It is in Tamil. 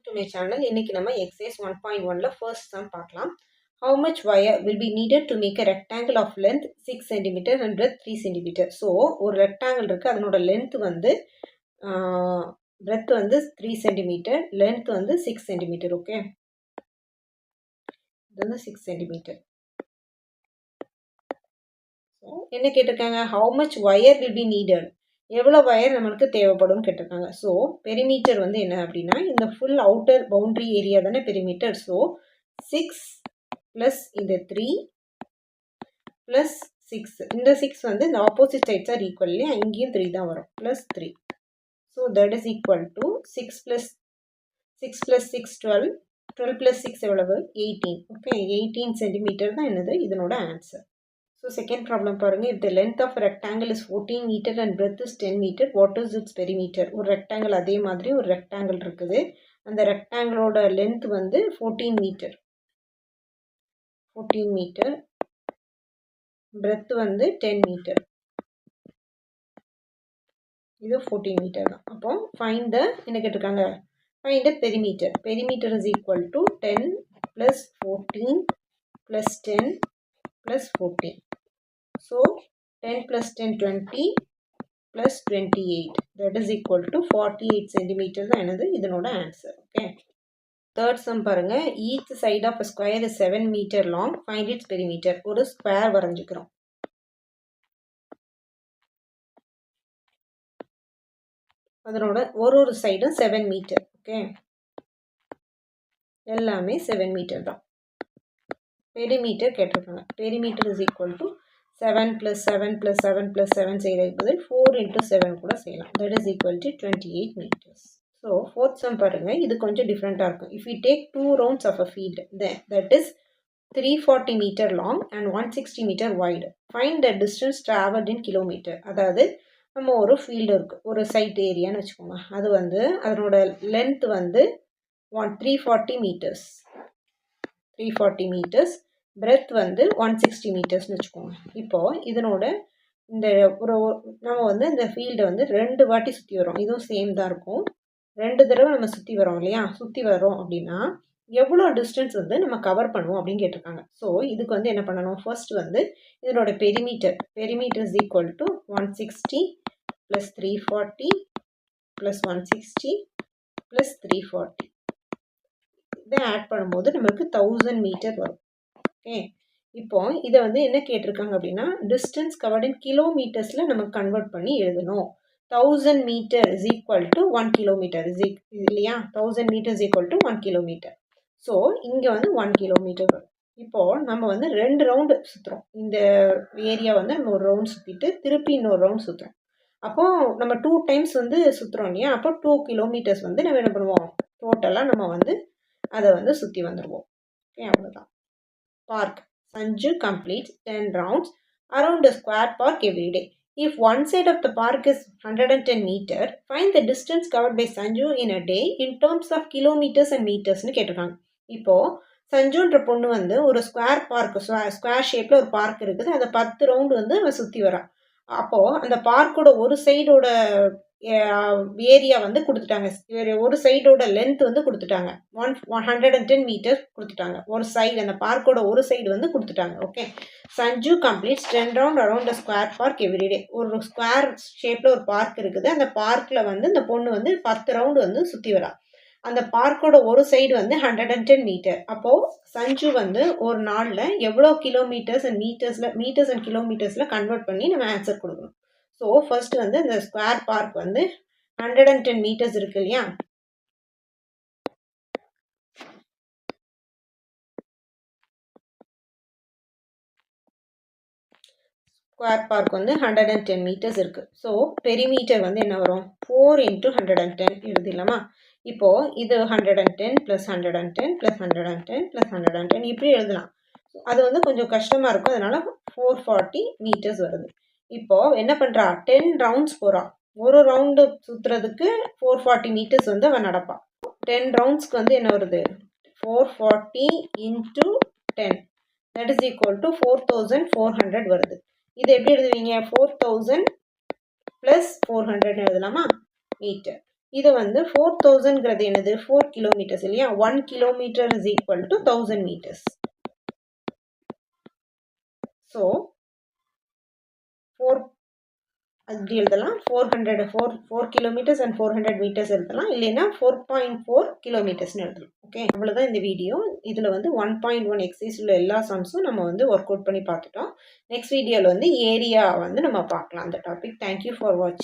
to my channel. இன்னைக்கு நம்ம exercise 1.1ல first sum பார்க்கலாம். How much wire will be needed to make a rectangle of length 6 cm and breadth 3 cm? So ஒரு rectangle இருக்கு, அதனோட length வந்து breadth வந்து 3 cm, length வந்து 6 cm. ஓகே, இது வந்து 6 cm. என்ன கேட்டிருக்காங்க? How much wire will be needed? எவ்வளோ வயர் நம்மளுக்கு தேவைப்படும் கேட்டிருக்காங்க. ஸோ பெரிமீட்டர் வந்து என்ன அப்படின்னா, இந்த ஃபுல் அவுட்டர் பவுண்ட்ரி ஏரியா தானே பெரிமீட்டர். ஸோ 6 ப்ளஸ் இந்த 3 ப்ளஸ் 6, இந்த 6 வந்து இந்த ஆப்போசிட் சைட்ஸ் ஆர் ஈக்குவல் இல்லையா, இங்கேயும் 3 தான் வரும், plus 3. So that is equal to 6 plus 6 12, 12 plus 6 எவ்வளவு 18. ஓகே, 18 சென்டிமீட்டர் தான் என்னது இதனோட ஆன்சர். So second problem பாருங்க, if the length of a rectangle is 14 meter and breadth is 10 meter, what is its perimeter? ஒரு rectangle அதே மாதிரி ஒரு rectangle இருக்குது, அந்த rectangleோட length வந்து 14 meter, 14 meter, breadth வந்து 10 meter, இது 14 meter தான். அப்போ find the, என்ன கேட்டிருக்காங்க, find the perimeter. Perimeter is equal to 10 plus 14 plus 10 plus 14. So 10 plus 10 20 plus 28, that is equal to 48 centimeter தான் என்னது இதனோட ஆன்சர். ஓகே, தேர்ட் சம் பாருங்க, each side of a square is 7 meter long, find its perimeter. ஒரு ஸ்கொயர் வரைஞ்சிக்கிறோம், அதனோட ஒரு சைடும் 7 மீட்டர். ஓகே, எல்லாமே 7 மீட்டர் தான். பெரிமீட்டர் கேட்டிருக்காங்க. Perimeter is equal to 7 plus 7 plus 7 plus 7 செய்கிறதுக்கு பதில் 4 into 7 கூட செய்யலாம். That is equal to 28 meters. So fourth sum பாருங்க, இது கொஞ்சம் டிஃப்ரெண்ட்டாக இருக்கும். If we take 2 rounds of a field, that is 340 meter long and 160 meter wide, find the distance traveled in kilometer. அதாவது நம்ம ஒரு ஃபீல்டு இருக்குது, ஒரு சைட் ஏரியான்னு வச்சுக்கோங்க, அது வந்து அதனோட லென்த் வந்து 340 meters, 340 meters, பிரெத் வந்து 160 மீட்டர்ஸ்னு வச்சுக்கோங்க. இப்போது இதனோட இந்த நம்ம வந்து இந்த ஃபீல்டை வந்து 2 வாட்டி சுற்றி வரோம், இதுவும் சேம் தான் இருக்கும். 2 தடவை நம்ம சுற்றி வரோம் இல்லையா, சுற்றி வரோம் அப்படின்னா எவ்வளோ டிஸ்டன்ஸ் வந்து நம்ம கவர் பண்ணுவோம் அப்படின்னு கேட்டிருக்காங்க. ஸோ இதுக்கு வந்து என்ன பண்ணணும், ஃபர்ஸ்ட் வந்து இதனோட perimeter is equal to 160 plus 340 plus 160 plus 340, இதை ஆட் பண்ணும்போது நம்மளுக்கு 1000 மீட்டர் வரும். ஓகே, இப்போ இதை வந்து என்ன கேட்டிருக்காங்க அப்படின்னா, டிஸ்டன்ஸ் கவர்ட் இன் கிலோமீட்டர்ஸில் நம்ம கன்வெர்ட் பண்ணி எழுதணும். 1000 metre is equal to 1 kilometre இல்லையா, 1000 metre is equal to 1 kilometre. So இங்கே வந்து 1 கிலோமீட்டர் வரும். இப்போது நம்ம வந்து 2 ரவுண்டு சுற்றுறோம், இந்த ஏரியா வந்து நம்ம ஒரு ரவுண்ட் சுற்றிட்டு திருப்பி இன்னொரு ரவுண்ட் சுற்றுறோம். அப்போது நம்ம 2 டைம்ஸ் வந்து சுற்றுறோம் இல்லையா, அப்போ 2 கிலோமீட்டர்ஸ் வந்து நம்ம என்ன பண்ணுவோம், டோட்டலாக நம்ம வந்து அதை வந்து சுற்றி வந்துடுவோம். ஓகே, அவ்வளோதான். Park. Sanju completes 10 rounds around the square park every day. If one side of the park is 110 meter, find the distance covered by Sanju in a day in terms of kilometers and meters னு கேட்டிருக்காங்க. இப்போது சஞ்சுன்ற பொண்ணு வந்து ஒரு ஸ்கொயர் ஷேப்பில் ஒரு பார்க் இருக்குது, அதை 10 ரவுண்டு வந்து அவன் சுற்றி வரான். அப்போது அந்த பார்க்கோட ஒரு சைடோட ஏரியா வந்து கொடுத்துட்டாங்க, ஒரு சைடோட லென்த் வந்து கொடுத்துட்டாங்க, 110 மீட்டர் கொடுத்துட்டாங்க. ஒரு சைடு, அந்த பார்க்கோட ஒரு சைடு வந்து கொடுத்துட்டாங்க. Okay, Sanju completes 10 round around the square park everyday. ஒரு ஸ்கொயர் ஷேப்பில் ஒரு பார்க் இருக்குது, அந்த பார்க்கில் வந்து இந்த பொண்ணு வந்து 10 ரவுண்டு வந்து சுற்றி வரா. அந்த பார்க்கோட ஒரு சைடு வந்து 110 மீட்டர். அப்போது சஞ்சு வந்து ஒரு நாளில் எவ்வளோ கிலோமீட்டர்ஸ் அண்ட் மீட்டர்ஸ் அண்ட் கிலோமீட்டர்ஸில் கன்வெர்ட் பண்ணி நம்ம ஆன்சர் கொடுக்கணும். ஸோ ஃபர்ஸ்ட் வந்து இந்த ஸ்கொயர் பார்க் வந்து 110 மீட்டர்ஸ் இருக்கு இல்லையா, ஸ்கொயர் பார்க் வந்து 110 மீட்டர்ஸ் இருக்குது. ஸோ பெரிமீட்டர் வந்து என்ன வரும், 4 into 110 எழுதிடலாமா. இப்போது இது 110 ப்ளஸ் 110 ப்ளஸ் 110 ப்ளஸ் 110 இப்படி எழுதலாம். அது வந்து கொஞ்சம் கஷ்டமாக இருக்கும், அதனால் 440 மீட்டர்ஸ் வருது. இப்போது என்ன பண்ணுறா, 10 ரவுண்ட்ஸ் போகிறா, ஒரு ரவுண்டு சுற்றுறதுக்கு 440 மீட்டர்ஸ் வந்து அவன் நடப்பான். 10 ரவுண்ட்ஸ்க்கு வந்து என்ன வருது, 440 into 10, that is equal to 4400 வருது. இது எப்படி எழுதுவீங்க, 4000 + 400 எழுதலாமா மீட்டர். இது வந்து 4000ங்கிறது என்னது 4 கிலோமீட்டர்ஸ் இல்லையா 1 kilometre is equal to 1000 metres. So 4 அப்படி எழுதலாம் 4 கிலோமீட்டர்ஸ் அண்ட் 400 மீட்டர்ஸ் எழுதலாம், இல்லைன்னா 4.4 கிலோமீட்டர்ஸ்னு எழுதலாம். ஓகே, அவ்வளோதான் இந்த வீடியோ. இதில் வந்து 1.1 எக்ஸைஸ் உள்ள எல்லா சம்ஸும் நம்ம வந்து ஒர்க் அவுட் பண்ணி பார்த்துட்டோம். நெக்ஸ்ட் வீடியோவில் வந்து ஏரியா வந்து நம்ம பார்க்கலாம் அந்த டாபிக். தேங்க்யூ ஃபார் வாட்சிங்.